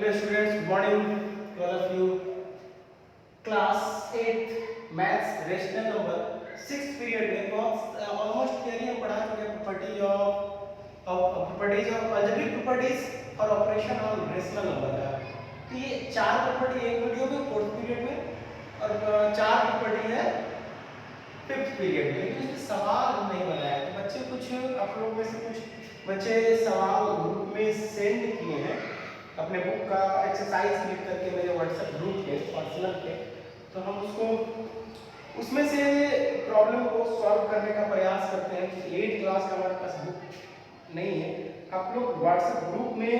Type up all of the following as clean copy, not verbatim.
Hello students, good morning to all of you. Class 8 maths rational number 6th period में बहुत almost theory हम पढ़ा चुके हैं प्रॉपर्टीज ऑफ अलजेब्रिक प्रॉपर्टीज और ऑपरेशन ऑन रेशनल नंबर का। तो ये चार प्रॉपर्टी एक वीडियो में 4th पीरियड में और चार प्रॉपर्टी है 5th पीरियड में। लेकिन सवाल नहीं बनाया तो बच्चे कुछ आप लोगों में से कुछ बच्चे सवाल ग्रुप में सेंड किए हैं अपने बुक का एक्सरसाइज लिख करके मेरे व्हाट्सएप ग्रुप पे पर्सनल पे, तो हम उसमें से प्रॉब्लम को सॉल्व करने का प्रयास करते हैं। 8 क्लास का हमारे पास बुक नहीं है, आप लोग व्हाट्सएप ग्रुप में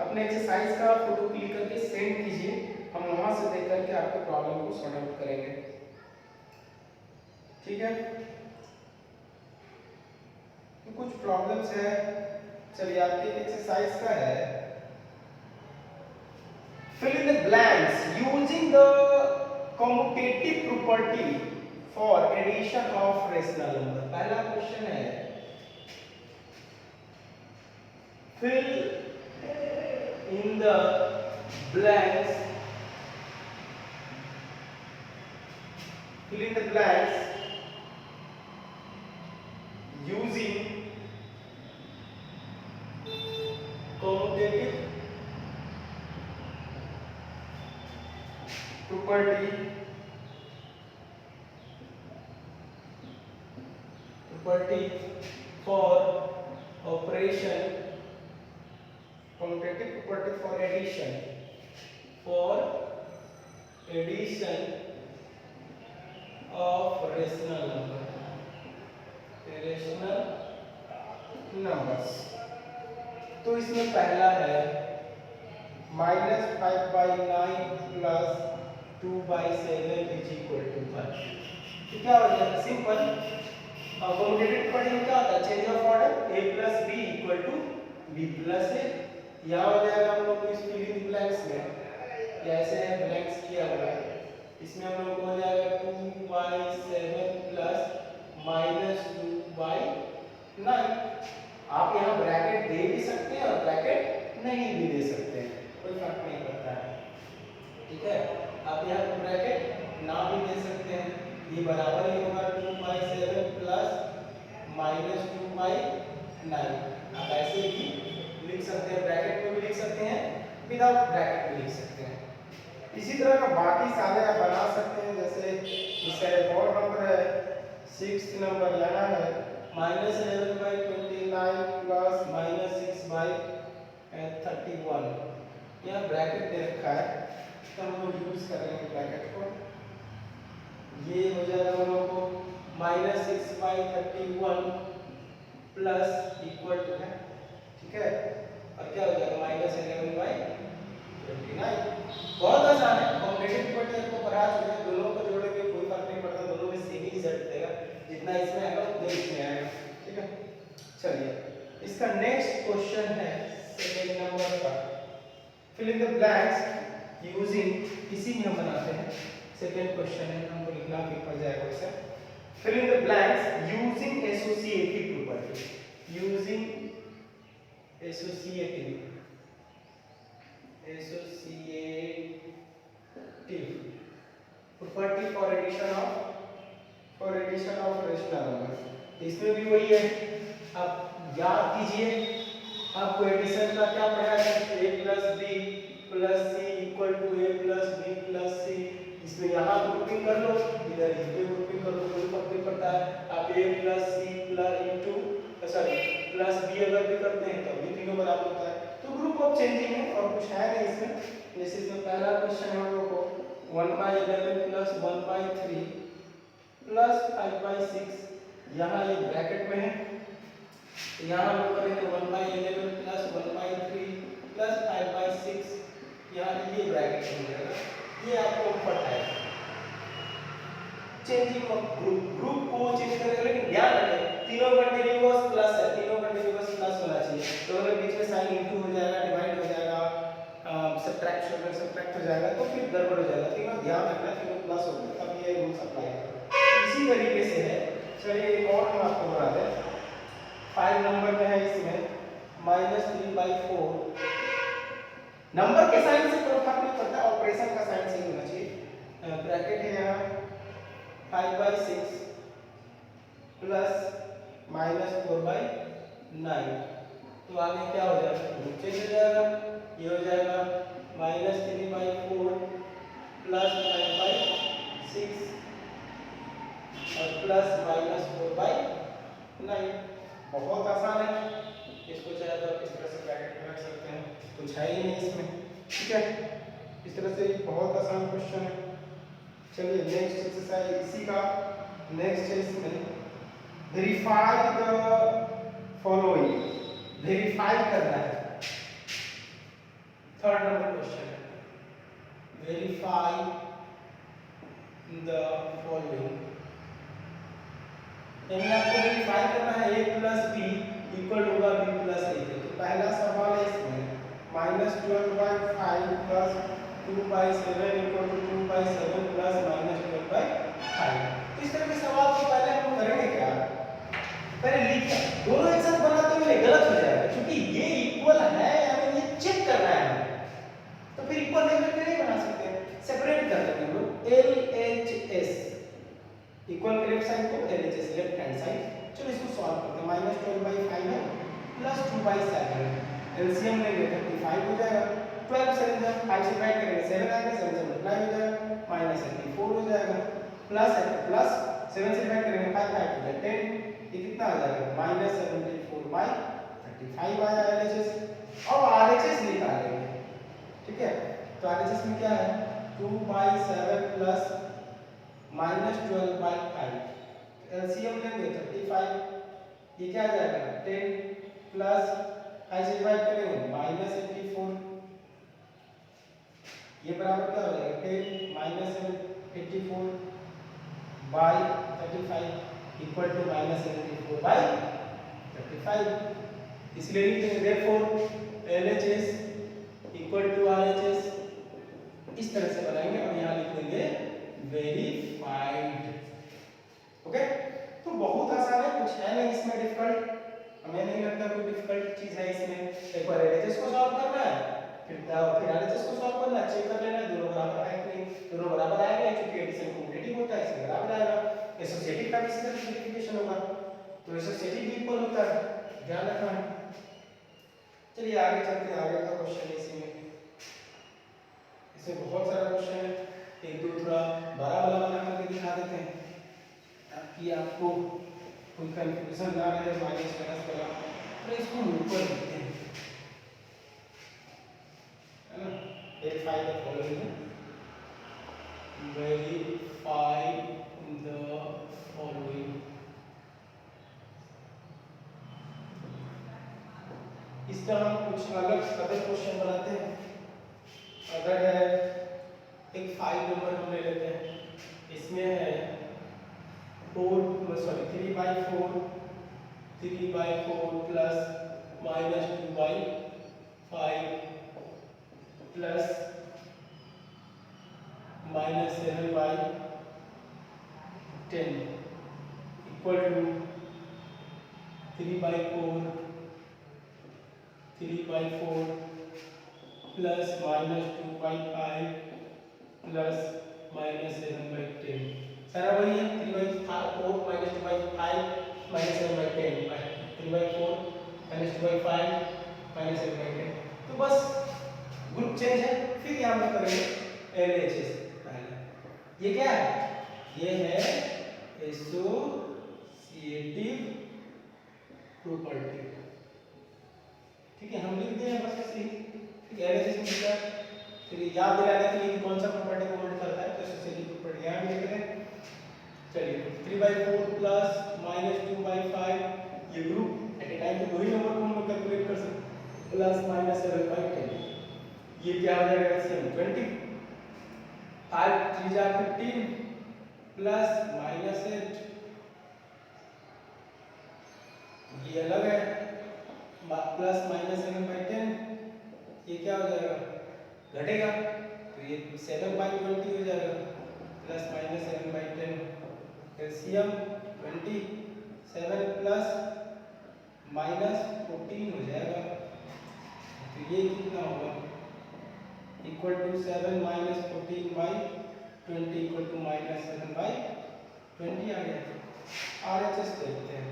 अपने एक्सरसाइज का फोटो क्लिक करके सेंड कीजिए, हम वहां से देख करके आपके प्रॉब्लम को सॉल्व आउट करेंगे। ठीक है, तो कुछ प्रॉब्लम्स है, चलिए आपके एक्सरसाइज का है fill in the blanks using the commutative property for addition of rational number। पहला क्वेश्चन है fill in the blanks using commutative property for operation, commutative property for addition of rational numbers। तो इसमें पहला है -5/9 plus 2/7 is equal to 1। तो क्या हो जाएगा, सिंपल कॉम्बिनेटेड प्रॉपर्टी क्या होता है, change of order a plus b equal to b plus a। यहाँ हो जाएगा हम लोग इस फिल इन ब्लैंक्स में जैसे है ब्लैंक्स किया हुआ है, इसमें हम लोग को हो जाएगा 2/7 प्लस -2/9। आप यहाँ ब्रैकेट दे भी सकते हैं और ब्रैकेट नहीं भी दे सकते हैं, कोई फर्क नहीं पड़ता है। ठीक है, आप यहाँ पर ब्रैकेट ना भी दे सकते हैं, ये बराबर ही होगा 2/7 प्लस -2/9। आप ऐसे भी लिख सकते हैं, ब्रैकेट में भी लिख सकते हैं, विदाउट ब्रैकेट भी लिख सकते हैं। इसी तरह का बाकी सारे आप बना सकते हैं, जैसे इसका एक और नंबर है 6th नंबर लेना है -11/29 प्लस -6/31। यहाँ ब्रैकेट दे रखा है तो हम लोग यूज करेंगे ब्रैकेट को। ये हो जाएगा हम लोग को -6/31 प्लस इक्वल टू है, ठीक है, और क्या हो जाएगा -11/29। बहुत आसान है, कॉम्बिनेटिव प्रॉपर्टी आपको पढ़ा चुके हैं, दोनों को जोड़ेंगे कोई फर्क नहीं पड़ता, दोनों में सेम ही रिजल्ट देगा, जितना इसमें आएगा उतना इसमें आएगा। ठीक है, चलिए इसका नेक्स्ट क्वेश्चन है 2nd नंबर का fill in the blanks using, इसी में हम बनाते हैं, 2nd क्वेश्चन है, हमको लिखना भी पड़ जाएगा उसे। Fill in the blanks using associative property, property for addition of rational number. इसमें भी वही है, आप याद कीजिए, आपको एडिशन का क्या पढ़ा है, a plus b plus c equal to a plus b plus c। इसमें यहाँ ग्रुपिंग कर लो, इधर इस पे ग्रुपिंग कर लो, कोई फर्क नहीं पड़ता है। आप a plus c plus b अगर भी करते हैं तो भी तीनों बराबर होता है। तो ग्रुप ऑफ चेंजिंग है और कुछ है नहीं इसमें। जैसे इसमें पहला क्वेश्चन है हम लोग को 1/11 प्लस 1/3 प्लस 5/6, यहाँ ये ब्रैकेट में है, यहाँ हम लोग करेंगे 1/11 प्लस 1/3 प्लस 5/6, यहाँ ये ब्रैकेट हो जाएगा। ये आपको पता है चेंजिंग ऑफ ग्रुप को चेंज करेगा, लेकिन ध्यान रखें तीनों कंटीन्यूअस प्लस है, तीनों कंटीन्यूअस प्लस होना चाहिए, दोनों के बीच में साइन इनटू हो जाएगा, डिवाइड हो जाएगा, सब्ट्रैक्ट हो जाएगा, तो फिर गड़बड़ हो जाएगा। तीनों ध्यान रखना, तीनों प्लस हो गए तब ये रूल अप्लाई होगा। इसी तरीके से है, चलिए एक और हम आपको बता दें, 5 नंबर में है, इसमें -3/4 नंबर के साइन से कोई फर्क नहीं पड़ता, ऑपरेशन का साइन सही होना चाहिए। ब्रैकेट है यहाँ 5/6 प्लस -4/9, तो आगे क्या हो जाएगा, नीचे हो जाएगा, ये हो जाएगा -3/4 प्लस 5/6 और प्लस -4/9। बहुत आसान है, इसको चाहे तो आप इस तरह से ब्रैकेट में रख सकते हैं, कुछ है ही नहीं इसमें, ठीक है। इस तरह से बहुत आसान क्वेश्चन है। चलिए नेक्स्ट एक्सरसाइज इसी का नेक्स्ट है, इसमें वेरीफाई द फॉलोइंग, वेरीफाई करना है। थर्ड नंबर क्वेश्चन है, वेरीफाई द फॉलोइंग, यानी आपको वेरीफाई करना है a प्लस बी इक्वल होगा b प्लस a। तो पहला सवाल है इसमें -12/5 प्लस 2/7 इक्वल टू 2/7 प्लस -12/5। इस तरह के सवाल को पहले हम करेंगे क्या, पहले लिखिए, दोनों एक साथ बनाते हुए गलत हो जाएगा, क्योंकि ये इक्वल है हमें ये चेक करना है, तो फिर इक्वल नहीं करके नहीं बना सकते, सेपरेट कर देंगे हम लोग। LHS इक्वल के लेफ्ट साइड को LHS लेफ्ट हैंड साइड। चलो इसको सॉल्व करते हैं। -12/5 है प्लस 2/7, एलसीएम लेंगे 35 हो जाएगा। 12 7 जब 5 से डिवाइड करेंगे 7 आएगा, 7 से मल्टीप्लाई हो जाएगा, -84 हो जाएगा, प्लस 7 से डिवाइड करेंगे 5 5 हो जाएगा 10, ये कितना आ जाएगा -74/35 आया LHS। अब RHS निकालेंगे, ठीक है। तो RHS में क्या है 2/7 प्लस -12/5, एलसीएम लेंगे 35, ये क्या आ जाएगा 10 प्लस 5 से डिवाइड करेंगे -84, ये बराबर क्या हो जाएगा 10 -84/35 इक्वल टू -74/35। इसलिए लिखेंगे therefore LHS equal to RHS, इस तरह से बनाएंगे और यहाँ लिख देंगे वेरीफाइड। ओके, तो बहुत आसान है, कुछ है नहीं इसमें डिफिकल्ट, हमें नहीं लगता कोई डिफिकल्ट चीज है इसमें। एक बार LHS को सॉल्व करना है, फिर RHS को सॉल्व करना है, चेक कर लेना है दोनों बराबर है कि नहीं, दोनों बराबर आएगा, क्योंकि एडिशन कॉम्पिटिटिव होता है इसलिए बराबर आएगा। एसोसिएटिव का भी इसी तरह सिंपलीफिकेशन होगा, तो एसोसिएटिव भी इक्वल होता है, ध्यान रखना है। चलिए आगे चलते हैं, आगे का क्वेश्चन इसी में, इसमें बहुत सारा क्वेश्चन है, एक दो थोड़ा बड़ा वाला बना करके दिखा देते हैं ताकि आपको कोई कंफ्यूजन ना रहे माइनस माइनस वाला। तो इसको ऊपर लिखते हैं, है ना, verify the following, verify the following. इसका हम कुछ अलग अदर क्वेश्चन बनाते हैं। अगर है एक 5 नंबर हम ले लेते हैं, इसमें है 3/4 plus -2/5 plus -7/10 equal to 3/4 plus -2/5 plus -7/10। सारा वही है, 3/4 -2/5 -7/10, 3/4 -2/5 -7/10। तो बस ग्रुप चेंज है, फिर यहाँ पर करेंगे LHS पहले। ये क्या है, ये है एसोसिएटिव प्रॉपर्टी, ठीक है, हम लिख दिए हैं बस ऐसे ही, ठीक है। LHS मिलता है, फिर याद दिलाने के लिए कि कौन सा प्रॉपर्टी को होल्ड करता है, तो एसोसिएटिव प्रॉपर्टी यहाँ भी लिख दें। चलिए 3/4 प्लस -2/5, ये ग्रुप एट ए टाइम तो दो ही नंबर को हम लोग कैलकुलेट कर सकते हैं, प्लस -7/10, ये क्या हो जाएगा एलसीएम 20, 5 3 जा 15 प्लस -8, ये अलग है, प्लस -7/10, ये क्या हो जाएगा घटेगा, तो ये 7/20 हो जाएगा, प्लस -7/10, एलसीएम 20, 7 प्लस -14 हो जाएगा, तो ये कितना होगा equal to 7 minus 14 by 20 equal to minus 7 by 20 आ गया। RHS देखते हैं,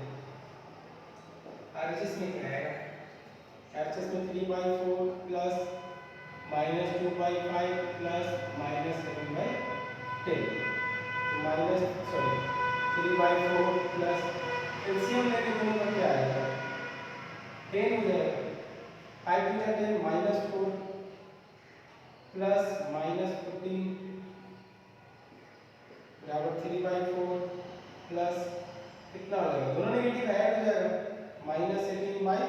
RHS में क्या आएगा? RHS में 3 by 4 plus minus 2 by 5 plus minus 7 by 10, तो माइनस 3 बाई 4 प्लस एलसीएम लेके दोनों का क्या आएगा? 10 हो जाएगा। 5 टू 10 माइनस 4 प्लस माइनस 14 बराबर 3 बाई 4 प्लस कितना हो जाएगा? दोनों नेगेटिव ऐड हो जाएगा, माइनस 18 बाई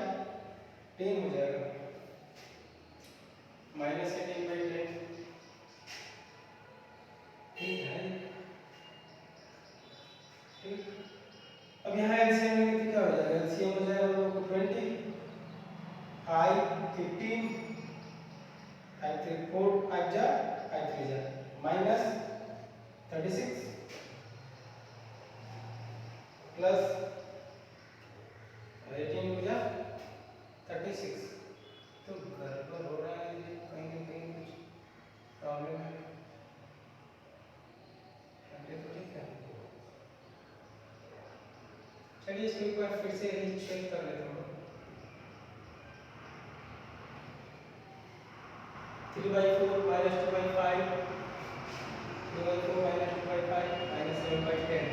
10 हो जाएगा, माइनस 18 बाई 10। ठीक है, ठीक। अब यहाँ एलसीएम लेंगे तो क्या हो जाएगा? एलसीएम हो जाएगा हम लोग को 20, 5 15, 5 3 4 5 जा 5 3 जा माइनस 36 प्लस 18 हो जा 36। तो गड़बड़ हो रहा है, ये कहीं ना कहीं कुछ प्रॉब्लम है। ये तो ठीक है, चलिए इसको एक बार फिर से रीचेक कर लेता हूँ। 3 by 4 minus 2 by 5, 2 by 4 minus 2 by 5 minus 7 by 10।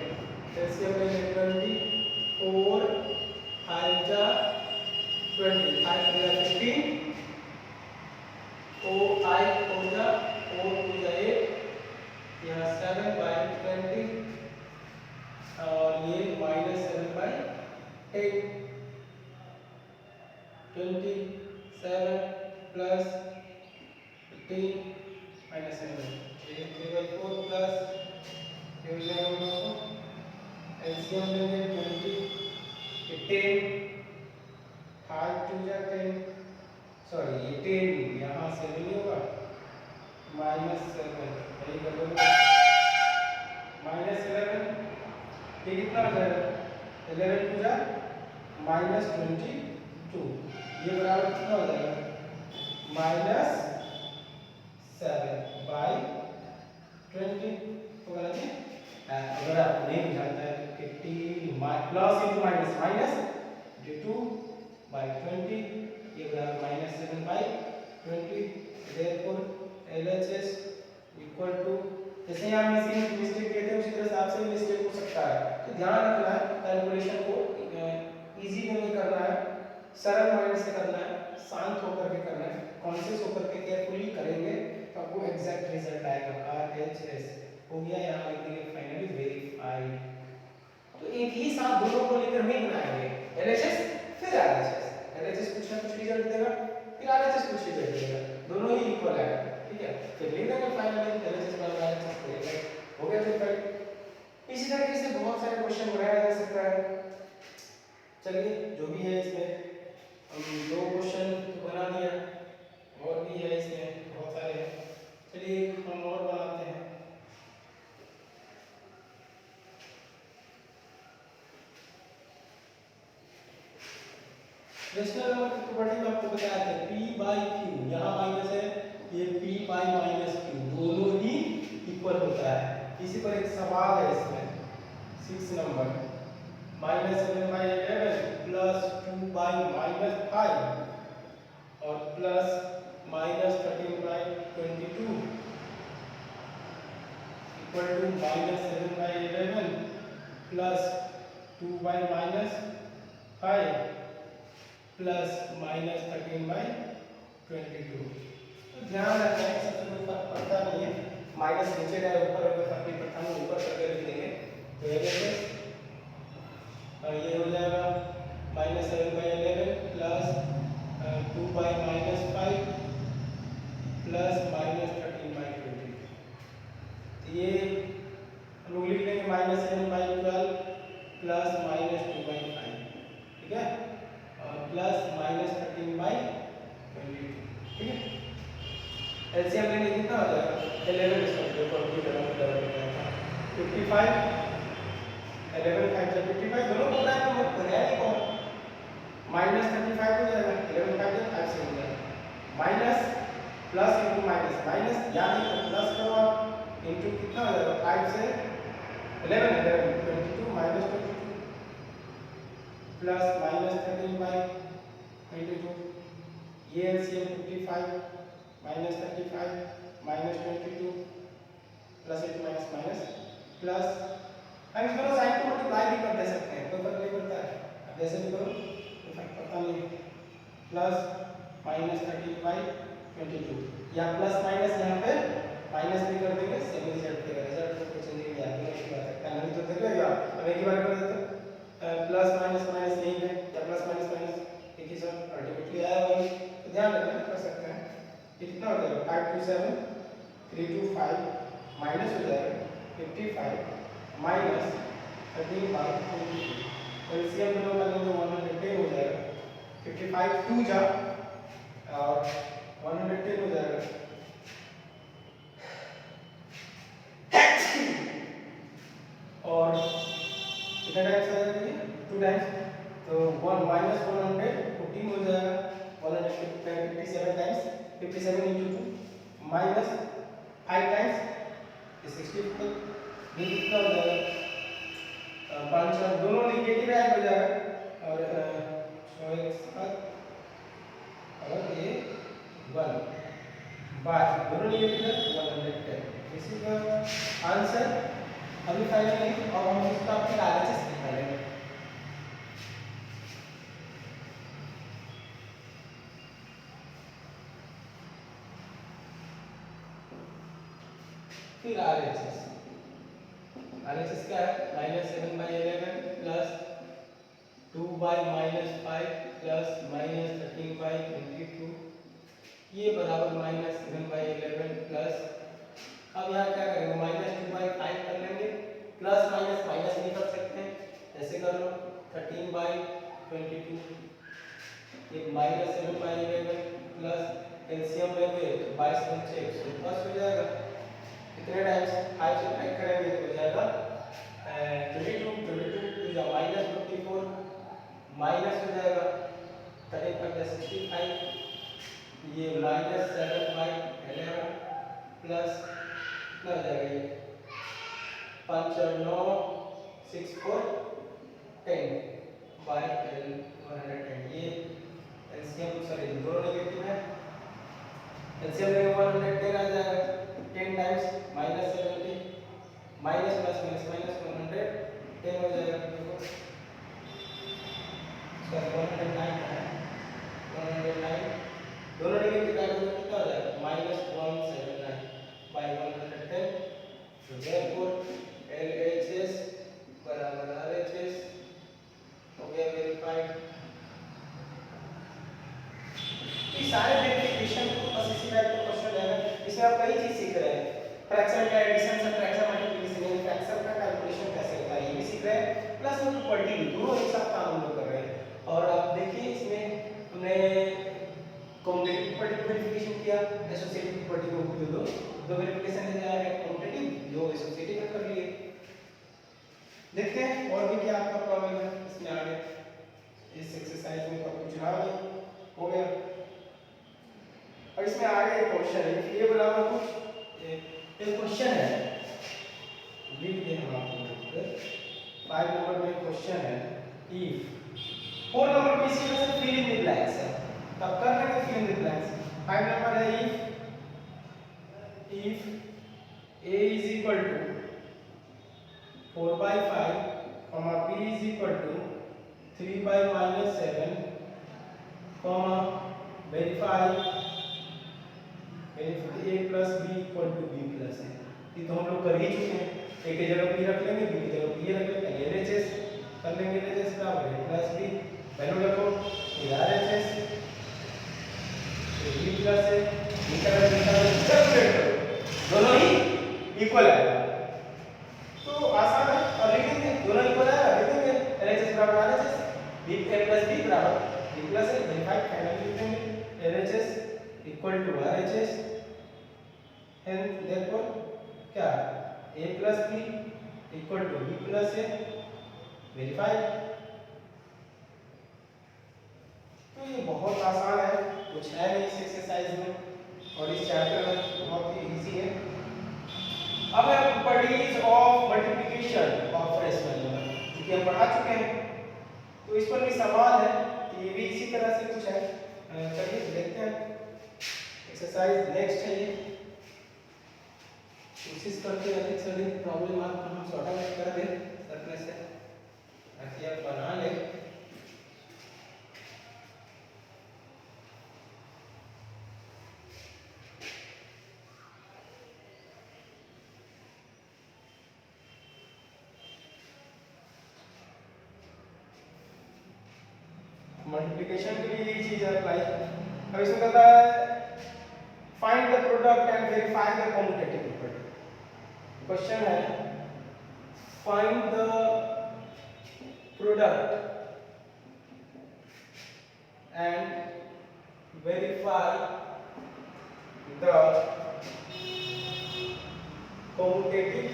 LCM में 24 5 जा 20, 5 2 जा 15, 4 5 4 जा 4 2 जा 8, यहाँ 7 बाई 20 और ये minus 7 by 8, 27 plus 15 minus 7, 3 by 4 plus ये हो जाएगा हम लोग को एलसीएम लेंगे 20 10, 5 2 जा 10, सॉरी ये 10 यहाँ से नहीं होगा, माइनस 7 यही कर लो, माइनस 11, ये कितना हो जाएगा? 11 टू जा माइनस 22, ये बराबर कितना हो जाएगा? माइनस 7 बाई 20 होगा ना जी। अगर आप नहीं जानता है तो 50 plus into minus minus 2 by 20, ये बराबर minus 7 by 20। Therefore LHS equal to, जैसे यहाँ मिसिंग मिस्टेक किए थे उसी तरह से आपसे मिस्टेक हो सकता है, तो ध्यान रखना है कैलकुलेशन को इजी वे में करना है, सरल माइंड से करना है, शांत होकर के करना है, कॉन्शियस होकर के केयरफुली करेंगे तो आपको एग्जैक्ट रिजल्ट आएगा। RHS हो गया, यहाँ लिख देंगे फाइनली वेरीफाइड। तो एक ही साथ दोनों को लेकर नहीं बनाएंगे, LHS फिर RHS, LHS कुछ ना कुछ रिजल्ट देगा, फिर RHS कुछ रिजल्ट देगा, दोनों ही इक्वल है, ठीक है। फिर लिख देंगे फाइनली LHS बराबर RHS वेरीफाइड हो गया वेरीफाइड। इसी तरीके से बहुत सारे क्वेश्चन बनाया जा सकता है। चलिए जो भी है इसमें हम 2 क्वेश्चन बना दिया, और भी है इसमें बहुत सारे हैं, चलिए हम और बनाते हैं। रेशनल नंबर की प्रॉपर्टी में आपको बताया था p बाई q, यहाँ माइनस है, ये p बाई माइनस q दोनों ही इक्वल होता है। इसी पर एक सवाल है इसमें 6 नंबर, minus 7 by 11 plus 2 by minus 5 और plus minus 13 by 22 equal to minus 7 by 11 plus 2 by minus 5 plus minus 13 by 22। तो ध्यान रखना है, सबसे कोई फर्क पड़ता नहीं है, माइनस नीचे जाए ऊपर अगर फर्क नहीं पड़ता है ऊपर करके लिख देंगे तो ये हो जाएगा minus 7 by 11 plus 2 by minus 5 plus minus 13 by 20। ये हम लोग लिख लेंगे minus 7 by 12 plus minus 2 by 5, ठीक है, प्लस माइनस 13 बाई 22, ठीक है। एलसीएम लेंगे कितना हो जाएगा? 11 इसका देखो 55, 11 5 जा 55, दोनों को बनाया तो मत बनाया नहीं कौन, माइनस 35 हो जाएगा, 11 5 जा 5 से हो जाएगा, minus plus into minus minus minus यानी प्लस करो आप इनटू कितना हो जाएगा 5 से 11 22 माइनस 22 प्लस माइनस 13 बाई 22 ये LCM 55 minus 35 minus 22 plus 8 minus minus plus हम इसको साइन को मल्टीप्लाई भी कर दे सकते हैं, कोई फर्क नहीं पड़ता है, अब जैसे भी करो कोई फर्क पड़ता नहीं। प्लस माइनस 13 बाई 22 या प्लस माइनस यहाँ पे माइनस भी कर देंगे, सेम रिजल्ट देगा, रिजल्ट में कुछ चेंज नहीं आएगा, एक बार नहीं तो देखो या अब एक ही बार कर देते प्लस माइनस माइनस नहीं है या प्लस माइनस माइनस एक ही सब अल्टीमेटली आया वही, तो ध्यान रखना कर सकते हैं। ये कितना हो जाएगा 5 2 7 3 2 5 माइनस हो जाएगा 55 माइनस 13 बाई 22 एलसीएम दोनों का लेंगे 110 हो जाएगा 55 2 जा और 110 हो जाएगा और कितना टाइम्स आ जाएगा ये 2 टाइम्स, तो 1 माइनस 100 14 हो जाएगा 157 टाइम्स 57 into 2 माइनस 5 टाइम्स 60 ये कितना हो जाएगा 5 और दोनों नेगेटिव ऐड हो जाएगा और 6 एक साथ और ये 1 बाय दोनों नेगेटिव है 110, दिस इज द आंसर। अभी फाइनली और हम इसका अपने आरएचएस निकालेंगे। फिर आरएचएस क्या है -7/11 प्लस 2/-5 प्लस -13/22 ये बराबर -7/11 प्लस, अब यहाँ क्या करेंगे -2/5 कर लेंगे प्लस माइनस माइनस नहीं कर सकते हैं ऐसे कर लो 13/22 ये -7/11 प्लस एलसीएम लेंगे 22 बचे 110 हो जाएगा, कितने टाइम्स 5 से पैक करेंगे तो हो जाएगा 22 या -54 माइनस हो जाएगा 35/65 ये -7/11 प्लस कितना हो जाएगा ये 5 और 9 6 4 10 बाय 110 ये एलसीएम सॉरी दोनों नेगेटिव है एलसीएम में 110 आ जाएगा 10 times -70 minus plus minus minus 110 हो जाएगा देखो सॉरी 109 है 109 दोनों नेगेटिव ऐड हो कितना हो जाएगा -179 बाय 110, so therefore LHS बराबर RHS हो गया वेरीफाइड। ये सारे वेरिफिकेशन बस इसी टाइप का क्वेश्चन है, इसमें आप कई चीज सीख रहे हैं, फ्रैक्शन का एडिशन सब्ट्रैक्शन मल्टीप्लिकेशन फ्रैक्शन का कैलकुलेशन कैसे होता है ये भी सीख रहे हैं, प्लस वो प्रॉपर्टी भी दोनों एक साथ काम हम लोग कर रहे हैं। और आप देखिए इसमें हमने कॉम्पिटिटिव प्रॉपर्टी वेरिफिकेशन किया, एसोसिएटिव प्रॉपर्टी को दो वेरिफिकेशन है जा रहे हैं कॉम्पिटिटिव जो एसोसिएटिव कर लिए। देखते हैं और भी क्या आपका प्रॉब्लम है इसमें आगे, इस एक्सरसाइज में तो कुछ रहा नहीं हो गया। और इसमें आगे एक क्वेश्चन है ये बराबर कुछ एक क्वेश्चन है लिख दें हम आपको 5 नंबर में क्वेश्चन है इफ 4 नंबर पे इसी तरह से फिल इन द ब्लैंक्स है, तब कर लेंगे फिल इन द ब्लैंक्स। 5 नंबर है if a is equal to 4/5 comma b is equal to 3/-7 comma verify a plus b equal to b plus है, ये तो हम लोग कर ही चुके हैं, a की जगह b रख लेंगे b की जगह b रख लेंगे, LHS कर लेंगे LHS बराबर a plus b वैल्यू रखो फिर RHS फिर b plus है b का कैलकुलेट करो दोनों ही इक्वल आएगा तो आसान है और लिख देंगे दोनों इक्वल आएगा लिख देंगे LHS बराबर RHS b plus b बराबर b plus है वेरीफाई फाइनली लिख देंगे LHS equal to RHS and therefore क्या a plus b equal to b plus a verify. तो ये बहुत आसान है, कुछ है नहीं इस एक्सरसाइज में। और इस चैप्टर में बहुत ही इजी है। अब है properties of multiplication of rational number, क्योंकि हम पढ़ा चुके हैं तो इस पर भी सवाल है कि ये भी इसी तरह से कुछ है। चलिए देखते हैं। एक्सरसाइज नेक्स्ट है ये, कोशिश करते हैं अधिक से अधिक प्रॉब्लम आप हम सॉर्ट आउट कर दें अपने से, ताकि आप बना लें। मल्टीप्लिकेशन के लिए यही चीज है अप्लाई। अब इसमें कहता है find the product and verify the commutative property. Question है find the product and verify the commutative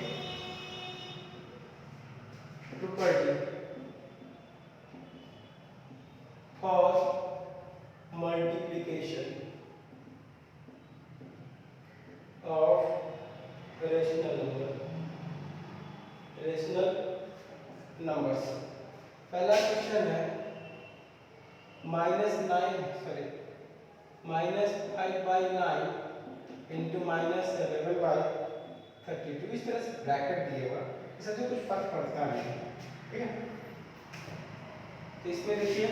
property for multiplication of rational numbers। पहला क्वेश्चन है -5/9 इंटू -11/32। इस तरह से ब्रैकेट दिए हुआ, इससे कुछ फर्क पड़ता नहीं, ठीक है। तो इसमें देखिए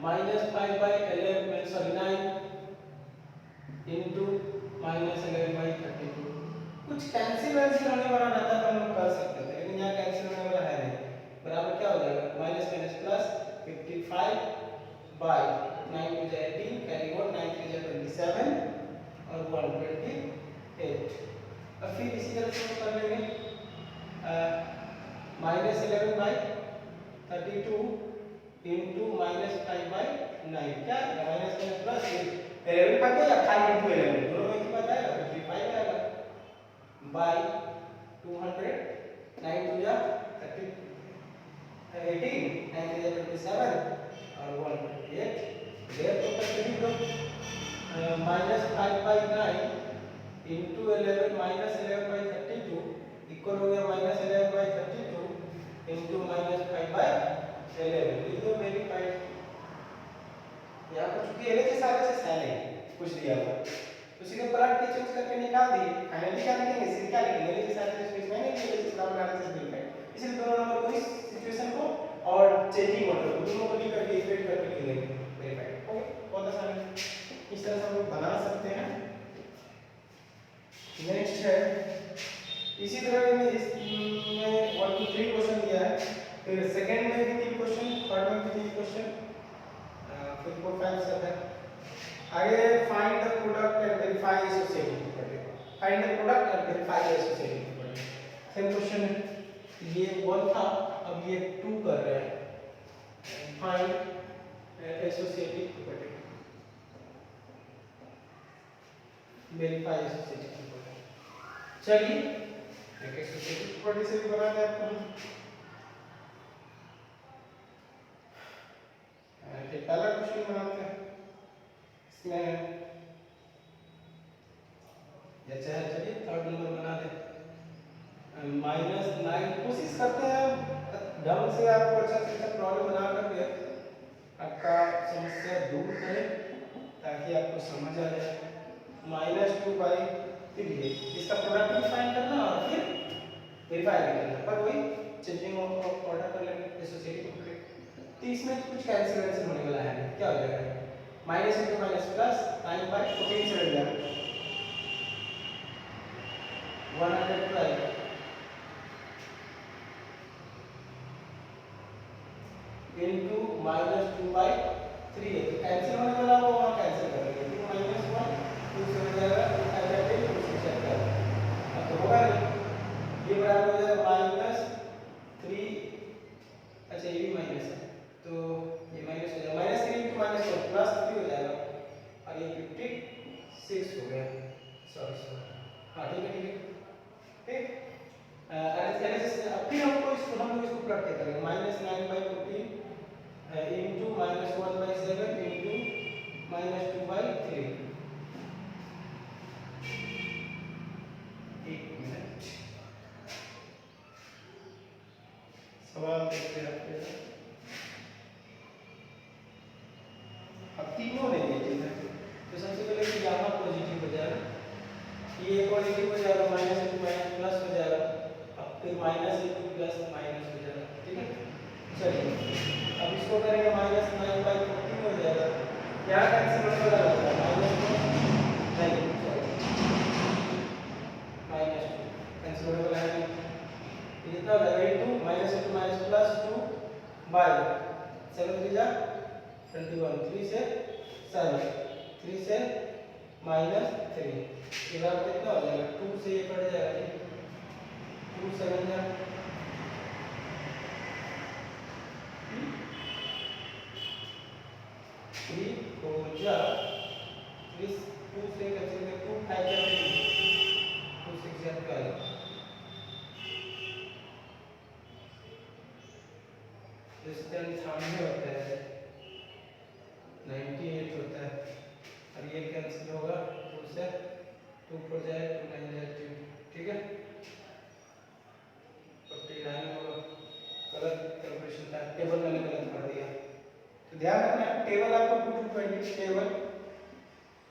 -5/11 इंटू -11/32 कुछ कैंसिल होने वाला रहता तो हम लोग कर सकते थे, लेकिन यहाँ कैंसिल होने वाला है नहीं। बराबर क्या हो जाएगा minus minus plus 55/9 to 18 carry on 9 3 27 और 128। अब फिर इसी तरह से हम कर लेंगे -11/32 इंटू -5/9 क्या माइनस माइनस प्लस 11 का क्या 5 इंटू 11 दोनों में कितना आएगा 55 आएगा बाय 200 9 टू जा 30 18 9 टू जा 27 और 128 देयर तो कैसे लिख दो -5/9 इंटू 11 -11/32 इक्वल हो गया -11/32 इंटू -5/11। ये तो वेरीफाइड यहाँ पर चूंकि एलएचएस आरएचएस है नहीं कुछ दिया हुआ तो सीधे प्लग के चेंज करके निकाल दिए। फाइनली क्या लिखेंगे सीधे क्या लिखेंगे एलएचएस आरएचएस में नहीं एलएचएस बराबर आरएचएस वेरीफाइड, इसलिए दोनों नंबर को इस सिचुएशन को और चेंजिंग ऑर्डर को दोनों को लिख करके इक्वेट करके लिख देंगे वेरीफाइड। ओके बहुत आसान है, इस तरह से हम लोग बना सकते हैं। नेक्स्ट है इसी तरह में इसमें 1 2 3 क्वेश्चन दिया है, फिर सेकंड में भी 3 क्वेश्चन, थर्ड में भी 3 क्वेश्चन, फिर 4 5 7 है। आगे find the product and verify associative property. Find the product and verify associative property same question है। ये 1 था अब ये 2 कर रहे हैं। Find associative property verify associative property. चलिए एक एसोसिएटिव प्रॉपर्टी से भी बना दे आपको। पहला क्वेश्चन बनाते हैं इसमें या चलिए थर्ड नंबर बना दे -9। कोशिश करते हैं ढंग से आपको अच्छा से अच्छा प्रॉब्लम बना करके आपका समस्या दूर करें ताकि आपको समझ आ जाए। -2/3 इसका प्रोडक्ट भी फाइंड करना और फिर वेरीफाई भी करना, पर वही चेंजिंग ऑफ ऑर्डर कर लेंगे एसोसिएटिव प्रॉपर्टी। तो इसमें कुछ कैंसिलेशन होने वाला है, क्या हो जाएगा माइनस इंटू माइनस प्लस 9/14 से बन जाएगा 112 इंटू -2/3 है, तो कैंसिल होने वाला वो वहाँ कैंसिल कर देंगे 2 - 1 2 से हो जाएगा 2 2 से चल जाएगा। अब तो होगा नहीं ये बराबर हो जाएगा -3। अच्छा ये भी माइनस है तो ये माइनस हो जाएगा -3 इंटू -1 +3 हो जाएगा और ये 56 हो गया। सॉरी हाँ ठीक है ठीक फिर हम लोग इसको प्लग करेंगे -9/14 इंटू -1/7 इंटू माइनस 2/3। एक मिनट, सवाल देखते हैं आपके। अब तीनों नेगेटिव है, तो सबसे पहले कि यहाँ पॉजिटिव हो जाएगा, ये पॉजिटिव हो जाएगा, माइनस इंटू माइनस प्लस हो जाएगा, अब फिर माइनस इंटू प्लस माइनस हो जाएगा। ठीक है, चलिए अब इसको करेंगे, माइनस 9/14 हो जाएगा। यहाँ कैंसिल होने वाला होगा, माइनस नहीं, माइनस 2 कैंसिल होने वाला है, ये कितना हो जाएगा, into minus into minus plus 2/7 3 जा 21, 3 से 7, 3 से -3, ये बार कितना हो जाएगा, 2 से ये कट जाएगा, 2 7 जा 3 4 जा 3, 2 से कैंसिल कर 2 5 जा 2 6 जा 12, डिस्टेंस सामने होता है 98 होता है, और ये कैंसिल होगा 2 से 2 4 जाए 2 9 जाए 2, ठीक है 49 होगा। गलत कैलकुलेशन था, टेबल मैंने गलत कर दिया, तो ध्यान रखना टेबल आपको 2 to 20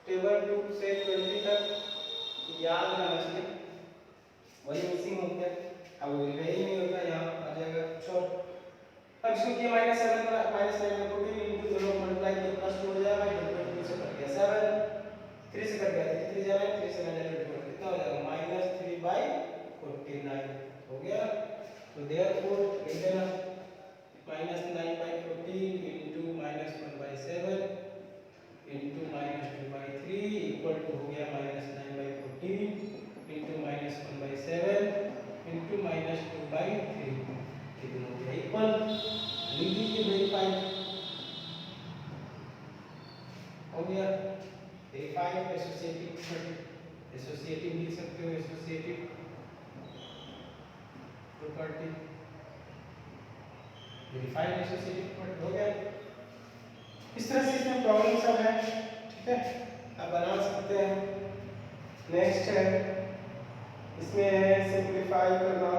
टेबल 2 से 20 तक याद रहना चाहिए, वही मिसिंग हो गया, अब वही नहीं होता, यहाँ आ जाएगा कुछ और। अब इसको किया -7 -9 को भी इनटू दोनों मल्टीप्लाई किया, प्लस 2 हो जाएगा, 2 से कट गया 7, 3 से कट गया 3 जा रहा है, 3 से 9 कितना हो जाएगा, -3/49 हो गया। तो देयरफॉर लिख देना -9/14 इनटू -1/7 इनटू -2/3 इक्वल टू हो गया -9/14 इनटू -1/7 इनटू -2/3, कितना हो गया इक्वल, लिख दीजिए वेरीफाई हो गया, वेरीफाई एसोसिएटिव लिख सकते हो, associative property, verified associative property हो गया। इस तरह से इसमें प्रॉब्लम सब है, ठीक है, आप बना सकते हैं। नेक्स्ट है, इसमें है सिंप्लीफाई करना,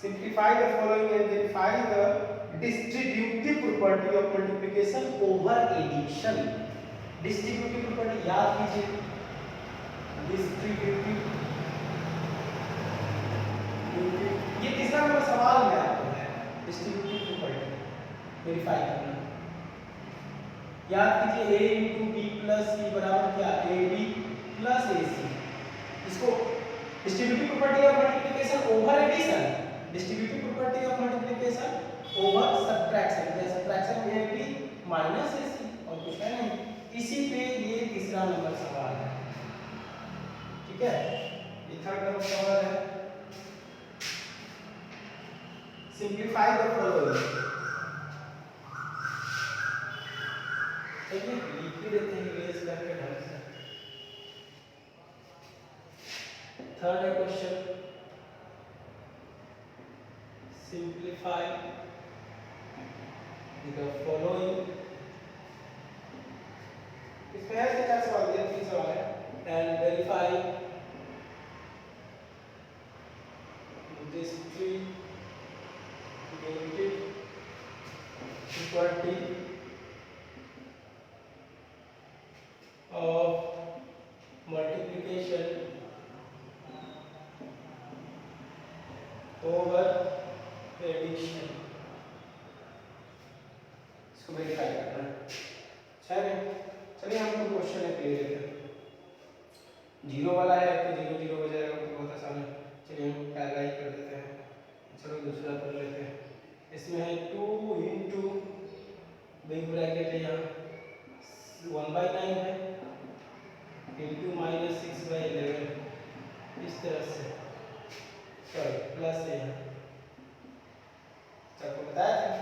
simplify the following and verify the distributive property of multiplication over addition. Distributive property याद कीजिए, डिस्ट्रीब्यूटिव, ये तीसरा नंबर सवाल में आपको है, डिस्ट्रीब्यूटिव प्रॉपर्टी वेरीफाई करना। याद कीजिए a into b plus c बराबर क्या, a b plus a c. इसको distributive property of multiplication over addition, distributive property of multiplication over subtraction, subtraction में a b minus a c और कुछ है नहीं। इसी पे ये तीसरा नंबर सवाल है, ठीक है, ये थर्ड नंबर सवाल है। सिंप्लीफाई द फॉलोइंग, लिख भी देते हैं इरेज करके ढंग से। थर्ड है क्वेश्चन, सिंप्लीफाई द फॉलोइंग, इसमें है चार सवाल दिए, 3 सवाल है, and verify distributive property of multiplication over addition, इसको वेरीफाई करना है। चलिए हम लोग क्वेश्चन है क्लियर लेते हैं, 0 वाला है तो 0 0 हो जाएगा, तो बहुत आसान है। चलिए हम पहला ही कर देते हैं, चलो दूसरा कर लेते हैं। इसमें है 2 इंटू बिग ब्रैकेट है, यहाँ 1/9 है इंटू -6/11, इस तरह से, सॉरी प्लस है यहाँ, आपको बताया था।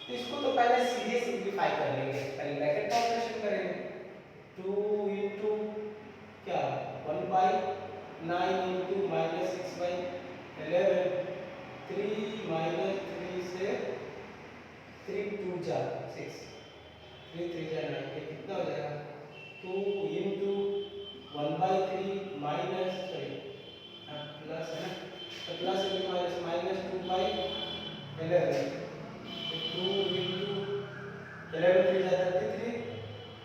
तो इसको तो पहले सीधे सिंप्लीफाई कर लेंगे, पहले ब्रैकेट का ऑपरेशन करेंगे, 2 इंटू क्या 1/9 इंटू -6/11, 3 - 3 से 3 2 जा 6, 3 3 by 11, 2 into 11 3 जा 33,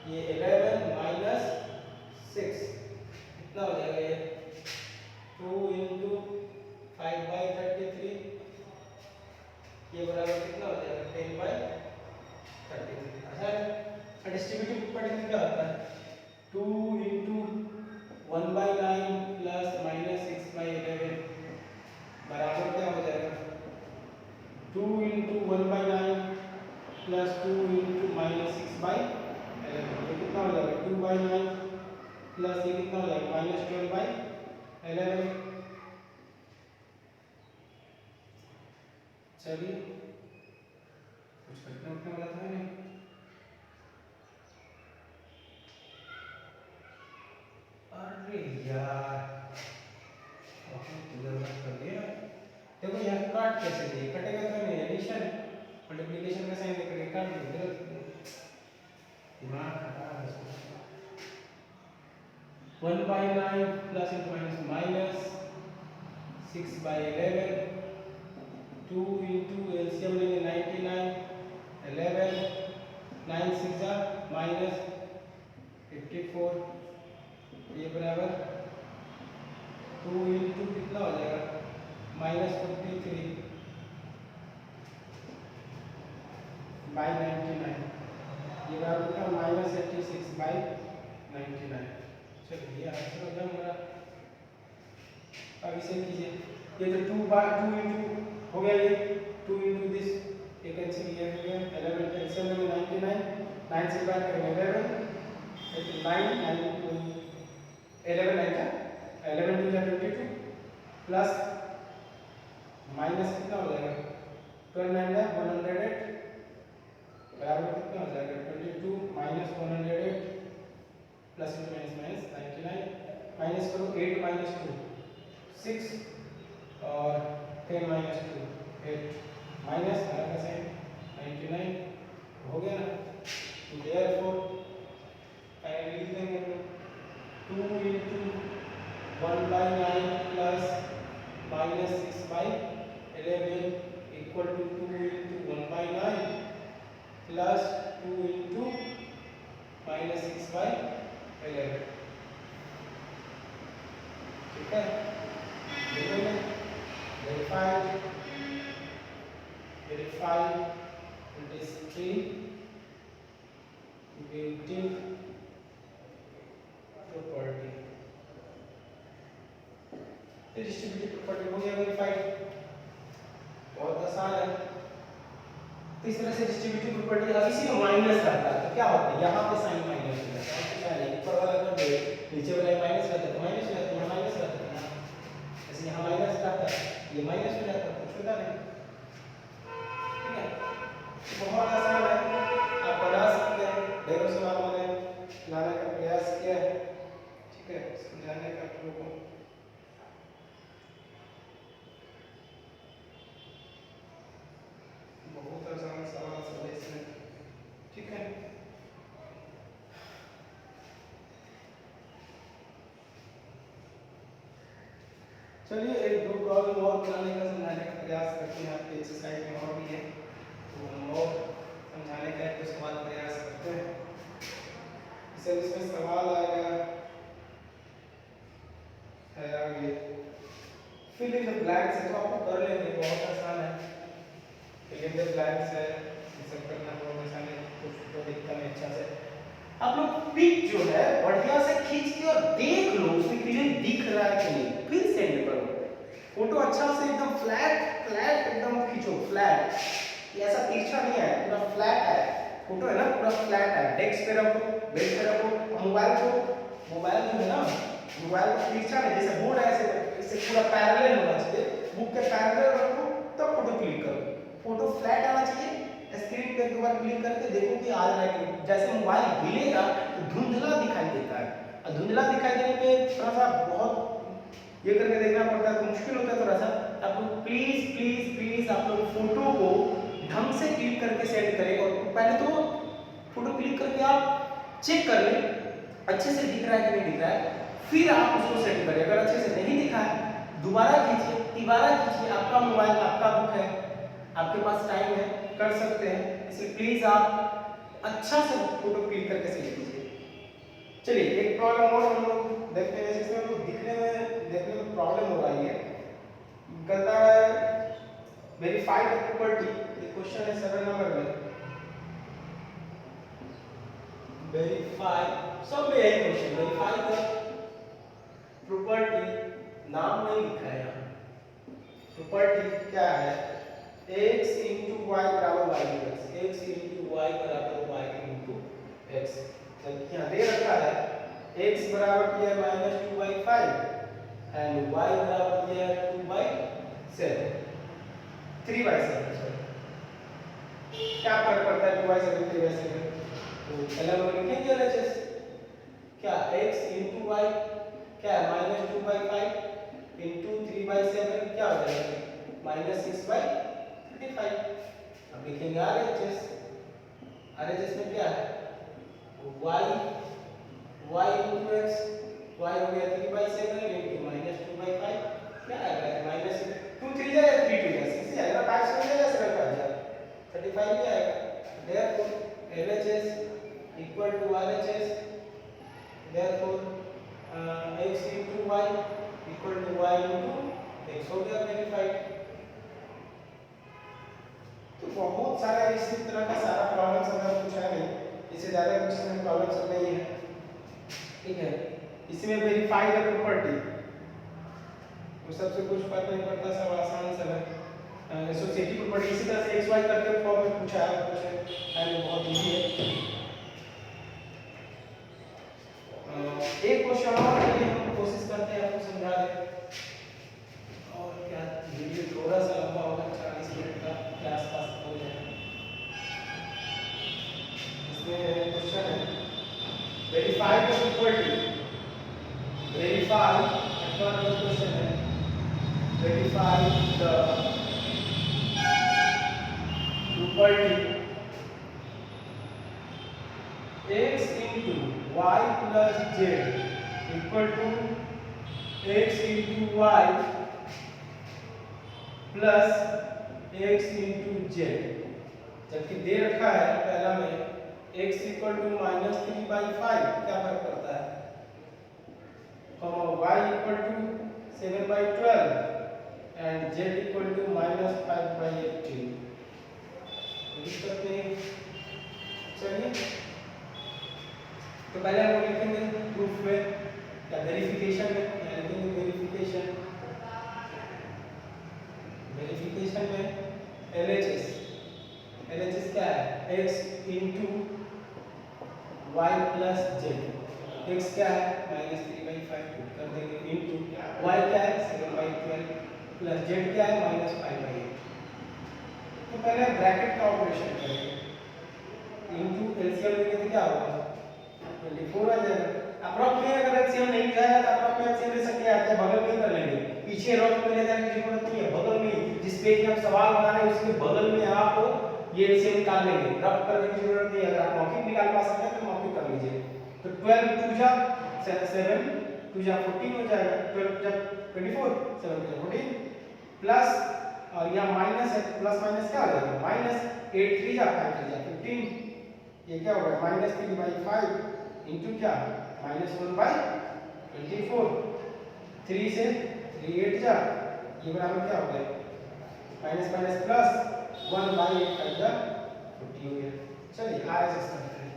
ये 11 minus 6 कितना हो जाएगा ये 2 into 5 by 33, ये बराबर कितना हो जाएगा 10 by 33। अच्छा डिस्ट्रीब्यूटिव प्रॉपर्टी क्या होता है 2 into 1 by 9 plus minus 6 by 11 बराबर क्या हो जाएगा 2 into 1 by 9 plus 2 into minus 6 by 11, ये कितना हो जाएगा 2 by 9 प्लस ये कितना हो जाएगा minus 12 by 11। चलिए कुछ करने उठने वाला था नहीं। अरे यार कर दिया। देखो यहाँ काट कैसे दिए कटेगा तो नहीं एडिशन मल्टीप्लिकेशन का साइन देकर काट दिया दिमाग खराब है। 1 by 9 plus into minus 6 by 11, 2 into LCM लेंगे 99, 11 9 6 minus 54, ये बराबर 2 into कितना हो जाएगा minus 43 by 99, ये बराबर कितना minus 86 by 99। चलिए आंसर हो गया हमारा। अब इसे कीजिए ये तो 2 by 2 into हो गया ये 2 into this एक कैंसिल किया हो गया 11 कैंसिल में 99 9 से बात करेंगे 11 9 9 11 9 का 11 2 जा 22 प्लस माइनस कितना हो जाएगा 12 9 जा 108 बराबर कितना हो जाएगा 22 minus 108 plus into minus minus 99 minus करो 8 माइनस 2 6 और 10 माइनस 2 8 माइनस का साइन 99 हो गया ना। तो देयरफॉर फाइनली लिख देंगे 2 into 1 by 9 plus minus 6 by 11 equal to 2 into 1 by 9 plus 2 into minus 6 by 11। ठीक है verified distributive property। Distributive property हो गया वेरीफाइड, बहुत आसान है। तो इस तरह से डिस्ट्रीब्यूटिव प्रॉपर्टी अब इसी में माइनस रहता है तो क्या होता है यहाँ पे साइन माइनस हो जाता है, क्या नहीं ऊपर वाला कर दे नीचे वाला माइनस रहता है तो माइनस हो जाता है, यहाँ माइनस रहता है ऐसे यहाँ माइनस रहता है ये माइनस हो जाता है कुछ होता नहीं। ठीक है बहुत आसान है, आप बना सकते हैं, ढेरों सवालों में लाने का प्रयास किया है। ठीक है समझाने का आप लोगों को बहुत आसान सवाल सब इसमें। ठीक है चलिए एक दो प्रॉब्लम और बनाने का समझाने का प्रयास करते हैं, आपके एक्सरसाइज में और भी है तो हम और समझाने का एक सवाल प्रयास करते हैं। इसमें सवाल आएगा है आगे फिल इन द ब्लैंक्स है तो आपको कर लेंगे बहुत आसान है। फिल इन द ब्लैंक्स है ये सब करना बहुत आसान है, कुछ तो दिखता नहीं अच्छा से। आप लोग पिक जो है बढ़िया से खींच के और देख लो उसमें क्लियर दिख रहा है कि नहीं, फिर सेंड करो फोटो अच्छा से एकदम फ्लैट फ्लैट एकदम खींचो फ्लैट, ये ऐसा तिरछा नहीं है पूरा फ्लैट है फोटो है ना पूरा फ्लैट है। डेस्क पे रखो बेड पे रखो मोबाइल जो है ना मोबाइल को तिरछा नहीं जैसे बोर्ड है ऐसे पूरा पैरेलल होना चाहिए, बुक के पैरेलल रखो तब फोटो क्लिक करो। फोटो फ्लैट आना चाहिए, स्क्रीन पे एक बार क्लिक करके देखो कि आ रहा है कि जैसे मोबाइल हिलेगा तो धुंधला दिखाई देता है और धुंधला दिखाई देने पे थोड़ा सा बहुत ये करके देखना पड़ता है तो मुश्किल होता है थोड़ा सा। आप लोग प्लीज प्लीज प्लीज आप लोग फोटो को ढंग से क्लिक करके सेंड करें और पहले तो फोटो क्लिक करके आप चेक कर लें अच्छे से दिख रहा है कि नहीं दिख रहा है, फिर आप उसको सेंड करें। अगर अच्छे से नहीं दिखा है दोबारा खींचिए तिबारा खींचिए, आपका मोबाइल आपका बुक है आपके पास टाइम है, कर सकते हैं, इसलिए प्लीज आप अच्छा से फोटो क्लिक करके सेव कीजिए। चलिए एक प्रॉब्लम और हम लोग देखते हैं, जिसमें हमको देखने में प्रॉब्लम हो रही है। कहता है वेरीफाई द प्रॉपर्टी, ये क्वेश्चन है 7 नंबर में। वेरीफाई, सब में यही क्वेश्चन, वेरीफाई द प्रॉपर्टी, नाम नहीं लिखा है यहाँ। प्रॉपर्टी क्या है, x into y बराबर y x, x into y बराबर y into x। जबकि यहाँ दे रखा है x बराबर किया है -2/5 एंड y बराबर किया है 2/7, 3/7। क्या फर्क पड़ता है 2/7 3/7? तो पहले हम लिखेंगे LHS, क्या x into y क्या है -2/5 into 3/7 क्या हो जाएगा -6/35। अब लिखेंगे RHS, RHS में क्या है y into x, y हो गया 3/7 into -2/5 क्या आएगा -2 3 जाएगा 3 2 जाएगा 6 आएगा 5 से जाएगा 7 5 जाएगा 35 भी आएगा। therefore LHS equal to RHS, therefore x into y equal to y into x हो गया वेरीफाइड। तो बहुत सारा इसी तरह का सारा प्रॉब्लम सब कुछ है नहीं, इससे ज़्यादा कुछ इसमें प्रॉब्लम सब नहीं है, ठीक है। इसमें वेरीफाई द प्रॉपर्टी, वो सबसे कुछ फर्क नहीं पड़ता, सब आसान सा है। एसोसिएटिव प्रॉपर्टी इसी तरह से XY करके फॉर्म में पूछा है, कुछ है बहुत इजी है। एक क्वेश्चन और के लिए हम कोशिश करते हैं आपको समझा दें, और क्या वीडियो थोड़ा सा लंबा होगा, 40 मिनट का के आसपास हो जाएगा। इसमें क्वेश्चन है वेरीफाई द प्रॉपर्टी, वेरीफाई अगला क्वेश्चन है verify the property x into y plus z equal to x into y plus x into z। जबकि दे रखा है पहला में x equal to -3/5, क्या फर्क पड़ता है, y equal to 7/12 and z equal to -5/18। दिक्कत नहीं, चलिए तो पहले हम लिखेंगे प्रूफ में या वेरिफिकेशन में, लिखेंगे वेरिफिकेशन, वेरिफिकेशन में LHS, LHS क्या है x into y plus z, x क्या है -3/5 कर देंगे into y क्या है 7/12 प्लस z क्या है -5/8। तो पहले ब्रैकेट का ऑपरेशन करेंगे, into LCM लेंगे तो क्या होगा 24 आ जाएगा। अप्रॉक्स में अगर LCM नहीं जाएगा तो अप्रॉक्स में LCM ले सकते हैं, बगल में कर लेंगे, पीछे रफ में ले जाने की जरूरत नहीं है, बगल में जिस पेज में आप सवाल बना रहे हैं उसके बगल में आप ये LCM निकाल लेंगे, रफ करने की जरूरत नहीं है। अगर आप मौखिक निकाल पा सकते हैं तो मौखिक कर लीजिए। तो 12 2 जा 7 2 जा 14 हो जाएगा, 12 जा 24 7 जा 14 प्लस, और यहाँ माइनस है, प्लस माइनस क्या हो जाएगा -8 3 जा 5 3 जा 15, ये क्या होगा -3/5 इनटू क्या -1/24, 3 से 3 8 जा, ये बराबर क्या हो गया माइनस माइनस प्लस 1/8 5 जा 40 हो गया। चलिए RHS करते हैं,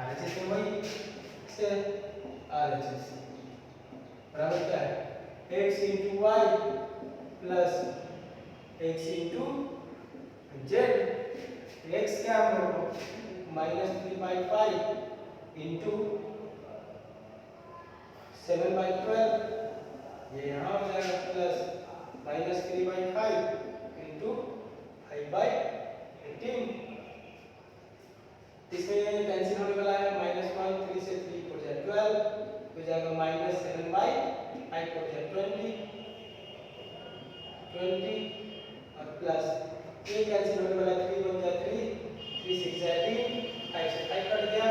RHS में वही से RHS बराबर क्या है x into y plus x into z, x क्या हम लोग -3/5 into 7/12, ये यहाँ हो जाएगा प्लस -3/5 into 5/18। इसमें कैंसिल होने वाला है -1 3 से 3 हो जाए 12 हो जाएगा -7/5 हो जाए 20 और प्लस ये कैंसिल होने वाला है 3 बन जाए 3 3 6 18 5 से 5 कट गया,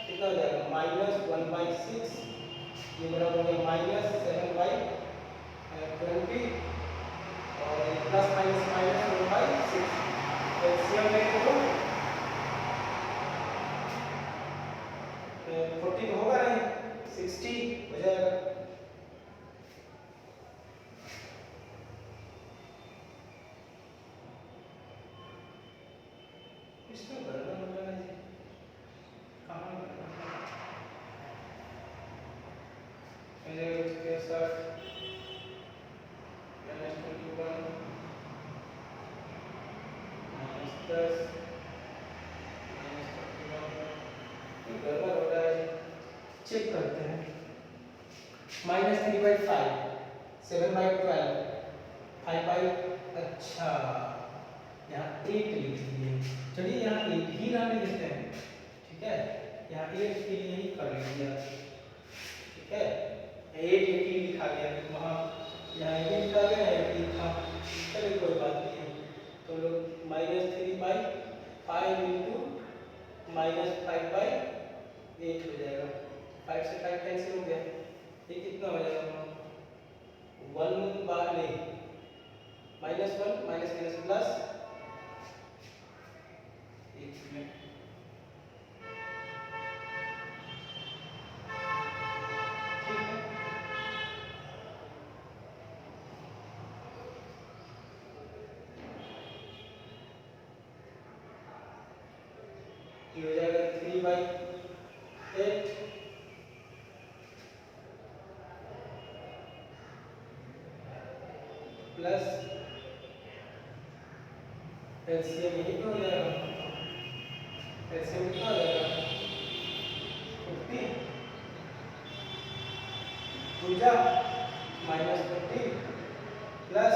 कितना हो जाएगा -1/6, ये बराबर हो गया -7/20 -10 गड़बड़ हो रहा है, चेक करते हैं। -3/5 7/12 5/5 अच्छा यहाँ 8 लिख दिए। चलिए यहाँ 8 ही रहने देते हैं, ठीक है, यहाँ 8 के लिए ही कर लीजिए, ठीक है, 8 ही लिखा गया, वहाँ यहाँ 8 लिखा गया है, 8 लिखा, चलिए कोई बात नहीं है। तो लोग -3/5 इंटू -5/8 हो जाएगा, 5 से 5 कैंसिल हो गया, ये कितना हो जाएगा, 1 बार नहीं, -1 माइनस प्लस, एक मिनट, ठीक है, ये हो जाएगा 3/8 प्लस एलसीएम यही तो हो जाएगा, एलसीएम कितना हो जाएगा 50 पूजा -50 प्लस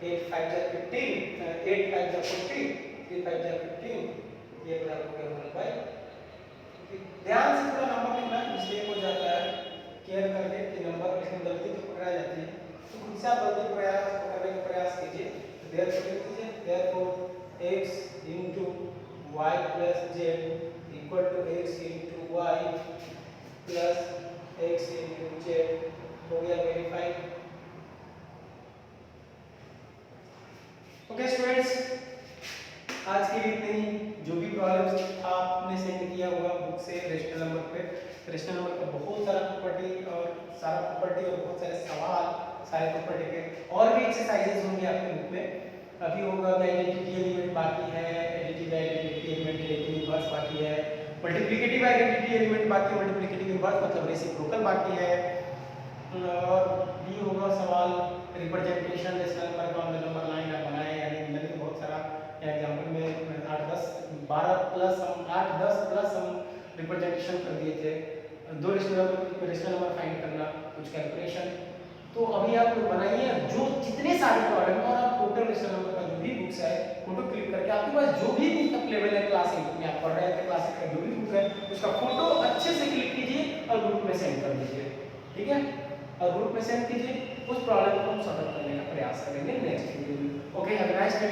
8 5 जा 15 8 5 जा 40 3 5 जा 15, ये बराबर हो गया 1/, ध्यान से पूरा नंबर लिखना, मिस्टेक हो जाता है, केयर करके कि नंबर इसमें गलती तो पकड़ा जाती है, तो खुद से आप गलती प्रयास करने का प्रयास कीजिए। देयरफॉर लिख दीजिए, therefore x into y plus z equal to x into y plus x into z, हो गया वेरीफाई। ओके स्टूडेंट्स, आज के लिए इतने ही, जो भी प्रॉब्लम्स आपने सेंड किया हुआ बुक से रजिस्टर नंबर पे, रजिस्टर नंबर का बहुत सारा प्रॉपर्टी और बहुत सारे सवाल सारे प्रॉपर्टी के, और भी एक्सरसाइजेस होंगे आपके बुक में। अभी होगा आइडेंटिटी एलिमेंट बाकी है, additive identity element, additive inverse बाकी है, मल्टीप्लिकेटिव आइडेंटिटी एलिमेंट बाकी है, मल्टीप्लिकेटिव इनवर्स मतलब रेसिप्रोकल बाकी है, और भी होगा सवाल रिप्रेजेंटेशन रेशनल नंबर का ऑन द नंबर लाइन आप बनाए या नहीं, मैंने बहुत सारा एग्जांपल में 8 10 12 प्लस हम 8 10 प्लस हम रिप्रेजेंटेशन कर दिए थे, दो रेशनल नंबर फाइंड करना, कुछ कैलकुलेशन, तो अभी आप बनाइए जो जितने सारे प्रॉब्लम और आप टोटल रेशनल नंबर का जो भी बुक्स है फोटो क्लिक करके, आपके पास जो भी बुक तक लेवल है क्लास 8 में आप पढ़ रहे हैं, क्लास 8 का जो भी बुक है उसका फोटो अच्छे से क्लिक कीजिए और ग्रुप में सेंड कर दीजिए, ठीक है, और ग्रुप में सेंड कीजिए, उस प्रॉब्लम को हम सॉल्व करने का प्रयास करेंगे नेक्स्ट वीडियो में। Okay, have a nice day.